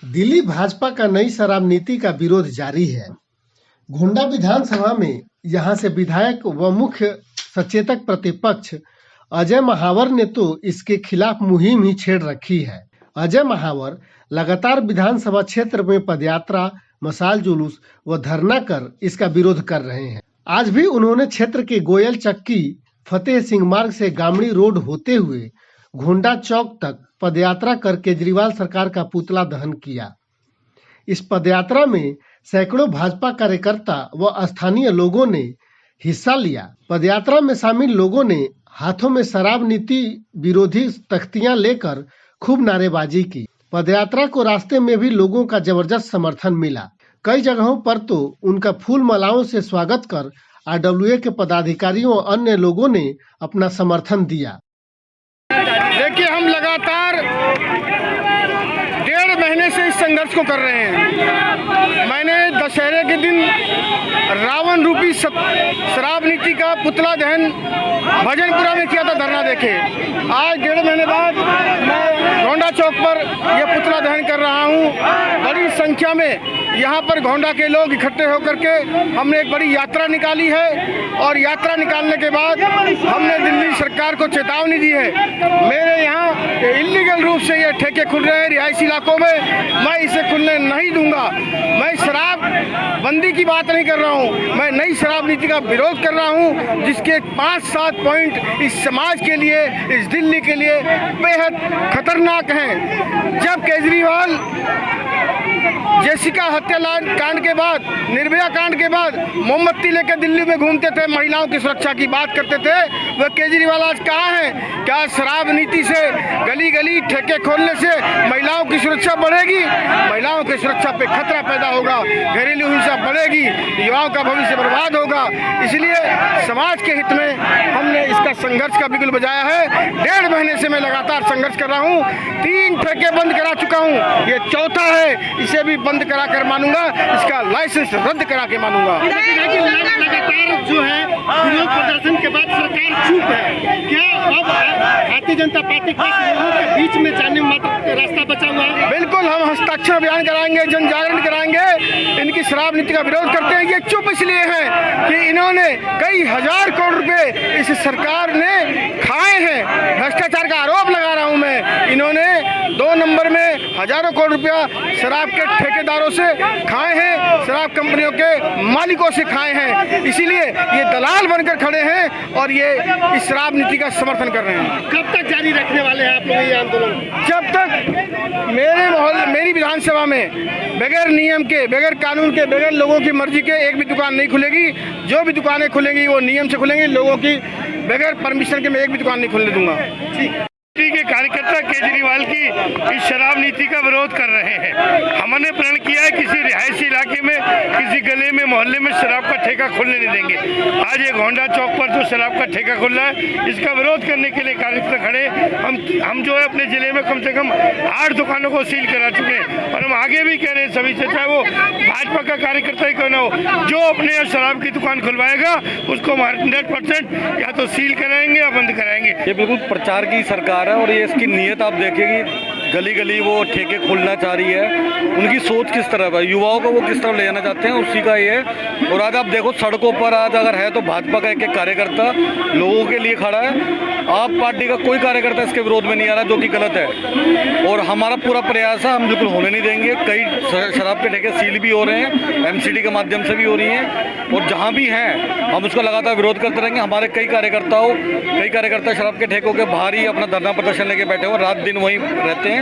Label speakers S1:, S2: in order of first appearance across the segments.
S1: दिल्ली भाजपा का नई शराब नीति का विरोध जारी है। गोंडा विधानसभा में यहां से विधायक व मुख्य सचेतक प्रतिपक्ष अजय महावर ने तो इसके खिलाफ मुहिम ही छेड़ रखी है। अजय महावर लगातार विधानसभा क्षेत्र में पदयात्रा, मशाल जुलूस व धरना कर इसका विरोध कर रहे हैं। आज भी उन्होंने क्षेत्र के गोयल चक्की, फतेह सिंह मार्ग से गामड़ी रोड होते हुए घोंडा चौक तक पदयात्रा कर केजरीवाल सरकार का पुतला दहन किया। इस पदयात्रा में सैकड़ों भाजपा कार्यकर्ता व स्थानीय लोगों ने हिस्सा लिया। पदयात्रा में शामिल लोगों ने हाथों में शराब नीति विरोधी तख्तियां लेकर खूब नारेबाजी की। पदयात्रा को रास्ते में भी लोगों का जबरदस्त समर्थन मिला। कई जगहों पर तो उनका फूल मालाओं से स्वागत कर आरडब्ल्यूए के पदाधिकारियों और अन्य लोगों ने अपना समर्थन दिया।
S2: देखिए, हम लगातार 1.5 महीने से इस संघर्ष को कर रहे हैं। मैंने दशहरे के दिन रावण रूपी शराब नीति का पुतला दहन भजनपुरा में किया था धरना देके। आज 1.5 महीने बाद मैं गोंडा चौक पर यह पुतला दहन कर रहा हूं। बड़ी संख्या में यहाँ पर गोंडा के लोग इकट्ठे होकर के हमने एक बड़ी यात्रा निकाली है और यात्रा निकालने के बाद हमने दिल्ली सरकार को चेतावनी दी है। मेरे यहाँ इल्लीगल रूप से ये ठेके खुल रहे हैं रिहायशी इलाकों में, मैं इसे खुलने नहीं दूंगा। मैं शराब बंदी की बात नहीं कर रहा हूँ, मैं नई शराब नीति का विरोध कर रहा हूँ, जिसके 5-7 पॉइंट इस समाज के लिए, इस दिल्ली के लिए बेहद खतरनाक हैं। जब केजरीवाल जेसिका हत्या कांड के बाद, निर्भया कांड के बाद मोमबत्ती लेकर दिल्ली में घूमते थे, महिलाओं की सुरक्षा की बात करते थे, वह केजरीवाल आज कहाँ हैं? क्या शराब नीति से, गली गली ठेके खोलने से महिलाओं की सुरक्षा बढ़ेगी? महिलाओं की सुरक्षा पे खतरा पैदा होगा, घरेलू हिंसा बढ़ेगी, युवाओं का भविष्य बर्बाद होगा। इसलिए समाज के हित में हमने इसका संघर्ष का बिगुल बजाया है। 1.5 महीने से मैं लगातार संघर्ष कर रहा हूँ। 3 ठेके बंद करा चुका हूँ, ये चौथा है। इसे भी बंद करा कर मानूंगा, इसका लाइसेंस रद्द करा के मानूंगा।
S1: लगातार जो है विरोध प्रदर्शन के बाद सरकार चुप है, क्या अब भारतीय जनता पार्टी के लोगों के बीच में जाने मात्र रास्ता बचा हुआ है?
S2: बिल्कुल, हम हस्ताक्षर अभियान कराएंगे, जन जागरण कराएंगे। इनकी शराब नीति का विरोध करते हैं। ये चुप इसलिए हैं कि इन्होंने कई हजार करोड़ रुपए इस सरकार ने खाए हैं। भ्रष्टाचार का आरोप लगा रहा हूं मैं। इन्होंने 2 नंबर में हजारों करोड़ रुपया शराब के ठेकेदारों से खाए हैं, शराब कंपनियों के मालिकों से खाए हैं। इसीलिए ये दलाल बनकर खड़े हैं और ये इस शराब नीति का समर्थन कर रहे हैं।
S1: कब तक जारी रखने वाले हैं आप लोग ये आंदोलन?
S2: जब तक मेरी विधानसभा में बगैर नियम के, बगैर कानून के, बगैर लोगों की मर्जी के एक भी दुकान नहीं खुलेगी। जो भी दुकानें खुलेंगी वो नियम से खुलेंगी। लोगों की बगैर परमिशन के मैं एक भी दुकान नहीं खुलने दूंगा।
S3: ठीक के कार्यकर्ता केजरीवाल की इस शराब नीति का विरोध कर रहे हैं। हमने प्रण किया है किसी रिहायशी इलाके में, किसी गले में, मोहल्ले में शराब का ठेका खुलने नहीं देंगे। आज ये गोंडा चौक पर जो शराब का ठेका खुल रहा है, इसका विरोध करने के लिए कार्यकर्ता खड़े। हम जो है अपने जिले में कम से कम 8 दुकानों को सील करा चुके हैं और हम आगे भी कह रहे हैं सभी से, चाहे वो भाजपा का कार्यकर्ता ही क्यों ना हो, जो अपने यहाँ शराब की दुकान खुलवाएगा उसको 100% या तो सील कराएंगे या बंद कराएंगे।
S4: ये बिल्कुल प्रचार की सरकार और ये इसकी नीयत आप देखेंगे, गली गली वो ठेके खोलना चाह रही है। उनकी सोच किस तरफ है, युवाओं को वो किस तरफ ले जाना चाहते हैं, उसी का ये है। और आज आप देखो सड़कों पर आज अगर है तो भाजपा का एक कार्यकर्ता लोगों के लिए खड़ा है। आप पार्टी का कोई कार्यकर्ता इसके विरोध में नहीं आ रहा, जो कि गलत है। और हमारा पूरा प्रयास है, हम बिल्कुल होने नहीं देंगे। कई शराब के ठेके सील भी हो रहे हैं, MCD के माध्यम से भी हो रही हैं, और जहाँ भी हैं हम उसका लगातार विरोध करते रहेंगे। हमारे कई कार्यकर्ता शराब के ठेकों के बाहर ही अपना धरना प्रदर्शन लेके बैठे हुए, रात दिन वहीं रहते हैं।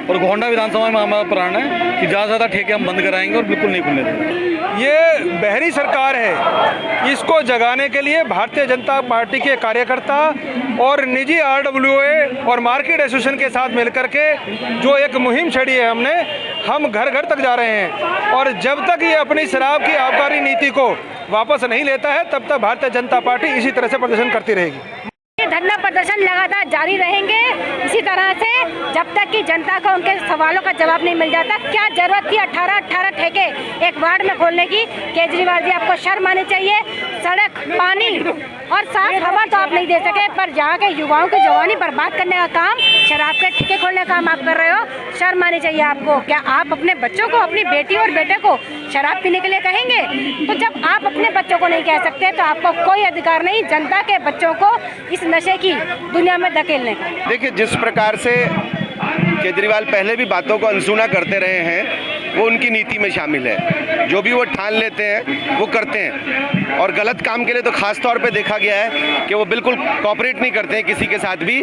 S4: और गोंडा विधानसभा में हमारा प्रण है कि ज़्यादा से ज़्यादा ठेके हम बंद कराएंगे और बिल्कुल नहीं खुलने देंगे।
S5: ये बहरी सरकार है, इसको जगाने के लिए भारतीय जनता पार्टी के कार्यकर्ता और निजी RWA और मार्केट एसोसिएशन के साथ मिलकर के जो एक मुहिम छेड़ी है हमने, हम घर घर तक जा रहे हैं। और जब तक ये अपनी शराब की आबकारी नीति को वापस नहीं लेता है, तब तक भारतीय जनता पार्टी इसी तरह से प्रदर्शन करती रहेगी।
S6: धरना प्रदर्शन लगातार जारी रहेंगे इसी तरह से, जब तक कि जनता को उनके सवालों का जवाब नहीं मिल जाता। क्या जरूरत थी 18 ठेके एक वार्ड में खोलने की? केजरीवाल जी, आपको शर्म आनी चाहिए। सड़क, पानी और साफ हवा तो आप नहीं दे सके, पर यहाँ के युवाओं की जवानी बर्बाद करने का काम, शराब के ठेके खोलने का काम आप कर रहे हो। शर्म आनी चाहिए आपको। क्या आप अपने बच्चों को, अपनी बेटी और बेटे को शराब पीने के लिए कहेंगे? तो जब आप अपने बच्चों को नहीं कह सकते तो आपको कोई अधिकार नहीं जनता के बच्चों को इस नशे की दुनिया में धकेलने का।
S7: देखिए, जिस प्रकार से केजरीवाल पहले भी बातों को अनसुना करते रहे हैं, वो उनकी नीति में शामिल है। जो भी वो ठान लेते हैं वो करते हैं, और गलत काम के लिए तो खास तौर पे देखा गया है कि वो बिल्कुल कोऑपरेट नहीं करते हैं किसी के साथ भी।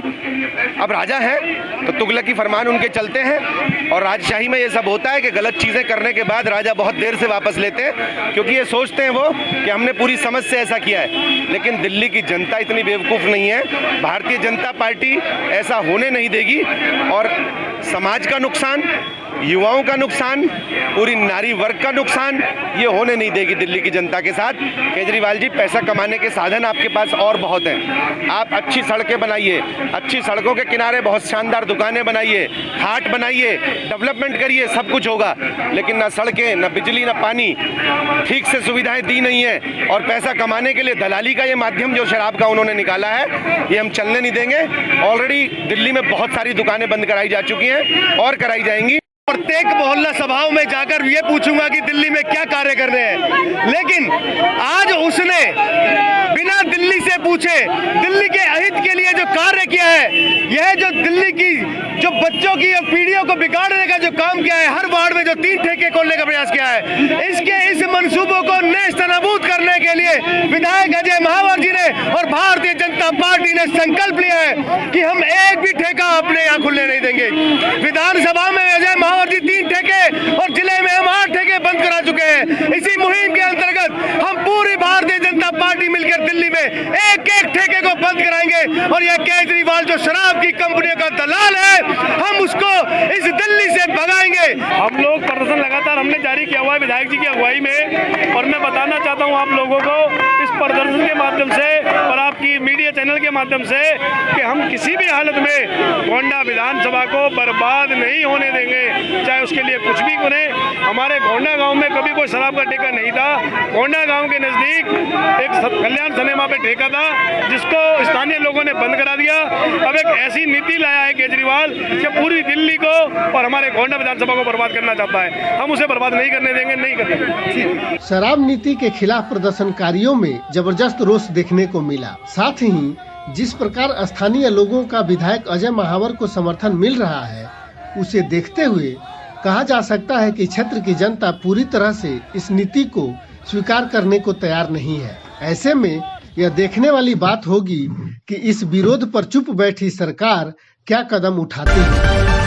S7: अब राजा हैं तो तुगलकी फरमान उनके चलते हैं, और राजशाही में ये सब होता है कि गलत चीज़ें करने के बाद राजा बहुत देर से वापस लेते हैं, क्योंकि ये सोचते हैं वो कि हमने पूरी समझ से ऐसा किया है। लेकिन दिल्ली की जनता इतनी बेवकूफ़ नहीं है, भारतीय जनता पार्टी ऐसा होने नहीं देगी, और समाज का नुकसान, युवाओं का नुकसान, पूरी नारी वर्ग का नुकसान ये होने नहीं देगी दिल्ली की जनता के साथ। केजरीवाल जी, पैसा कमाने के साधन आपके पास और बहुत हैं। आप अच्छी सड़कें बनाइए, अच्छी सड़कों के किनारे बहुत शानदार दुकानें बनाइए, हाट बनाइए, डेवलपमेंट करिए, सब कुछ होगा। लेकिन ना सड़कें, ना बिजली, ना पानी, ठीक से सुविधाएं दी नहीं है, और पैसा कमाने के लिए दलाली का ये माध्यम जो शराब का उन्होंने निकाला है, ये हम चलने नहीं देंगे। ऑलरेडी दिल्ली में बहुत सारी दुकानें बंद कराई जा चुकी हैं और कराई जाएंगी। प्रत्येक मोहल्ला सभाओं में जाकर ये पूछूंगा कि दिल्ली में क्या कार्य कर रहे हैं। लेकिन आज उसने बिना दिल्ली से पूछे दिल्ली के अहित के लिए जो कार्य किया है, यह जो दिल्ली की जो बच्चों की पीढ़ियों को बिगाड़ने का जो काम किया है, हर वार्ड में जो 3 ठेके खोलने का प्रयास किया है, इस मंसूबों को नेस्तनाबूद करने के लिए विधायक अजय महावर जी ने और भारतीय जनता पार्टी ने संकल्प लिया है कि हम एक भी ठेका अपने यहाँ खुलने नहीं देंगे। विधानसभा में अजय महावर जी 3 ठेके और जिले में हम 8 ठेके बंद करा चुके हैं। इसी मुहिम के अंतर्गत हम पूरी भारतीय जनता पार्टी मिलकर दिल्ली में एक ठेके को बंद कराएंगे, और यह केजरीवाल जो शराब की कंपनियों का दलाल है, हम उसको इस दिल्ली से भगाएंगे।
S3: हम लोग प्रदर्शन लगातार हमने जारी किया हुआ है विधायक जी की अगुवाई में, और मैं बताना चाहता हूं आप लोगों को इस प्रदर्शन के माध्यम से और आपकी मीडिया चैनल के माध्यम से कि हम किसी भी हालत में गोंडा विधानसभा को बर्बाद नहीं होने देंगे, चाहे उसके लिए कुछ भी करें। हमारे गोंडा गांव में कभी कोई शराब का ठेका नहीं था। गोंडा गांव के नजदीक एक कल्याण सिनेमा पे ठेका था, जिसको स्थानीय लोगों ने बंद करा दिया। अब एक ऐसी नीति लाया है केजरीवाल कि पूरी दिल्ली को और हमारे गोंडा विधानसभा को बर्बाद करना चाहता है। हम उसे बर्बाद नहीं करने देंगे, नहीं करने देंगे।
S1: शराब नीति के खिलाफ प्रदर्शनकारियों में जबरदस्त रोष देखने को मिला। साथ ही जिस प्रकार स्थानीय लोगों का विधायक अजय महावर को समर्थन मिल रहा है, उसे देखते हुए कहा जा सकता है कि क्षेत्र की जनता पूरी तरह से इस नीति को स्वीकार करने को तैयार नहीं है। ऐसे में यह देखने वाली बात होगी कि इस विरोध पर चुप बैठी सरकार क्या कदम उठाती है।